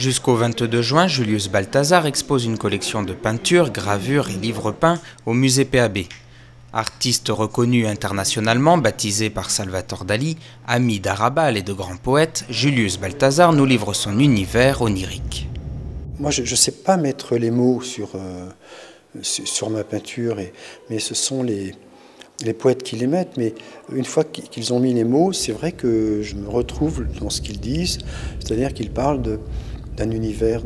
Jusqu'au 22 juin, Julius Balthazar expose une collection de peintures, gravures et livres peints au musée PAB. Artiste reconnu internationalement, baptisé par Salvador Dali, ami d'Arabal et de grands poètes, Julius Balthazar nous livre son univers onirique. Moi, je ne sais pas mettre les mots sur ma peinture, mais ce sont les poètes qui les mettent. Mais une fois qu'ils ont mis les mots, c'est vrai que je me retrouve dans ce qu'ils disent, c'est-à-dire qu'ils parlent d'un univers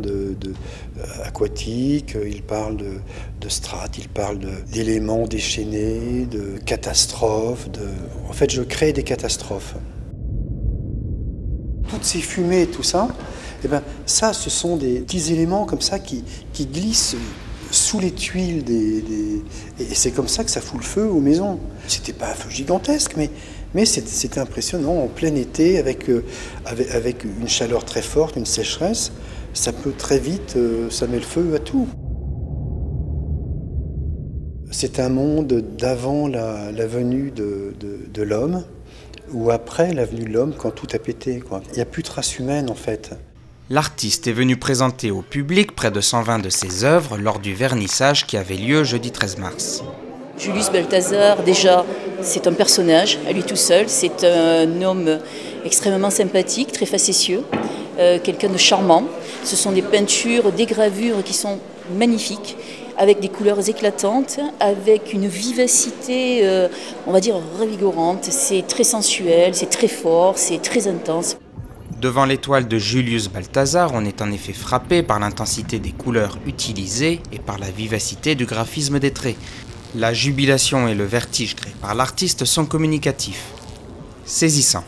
aquatique, ils parlent de strates, ils parlent d'éléments déchaînés, de catastrophes. En fait, je crée des catastrophes. Toutes ces fumées, tout ça, eh ben, ça, ce sont des petits éléments comme ça qui glissent sous les tuiles et c'est comme ça que ça fout le feu aux maisons. C'était pas un feu gigantesque, mais c'était impressionnant en plein été avec une chaleur très forte, une sécheresse. Ça peut très vite, ça met le feu à tout. C'est un monde d'avant la venue de l'homme ou après la venue de l'homme quand tout a pété, quoi. Il n'y a plus de race humaine en fait. L'artiste est venu présenter au public près de 120 de ses œuvres lors du vernissage qui avait lieu jeudi 13 mars. Julius Balthazar, déjà, c'est un personnage à lui tout seul. C'est un homme extrêmement sympathique, très facétieux, quelqu'un de charmant. Ce sont des peintures, des gravures qui sont magnifiques, avec des couleurs éclatantes, avec une vivacité, on va dire, revigorante. C'est très sensuel, c'est très fort, c'est très intense. Devant l'étoile de Julius Balthazar, on est en effet frappé par l'intensité des couleurs utilisées et par la vivacité du graphisme des traits. La jubilation et le vertige créés par l'artiste sont communicatifs, saisissants.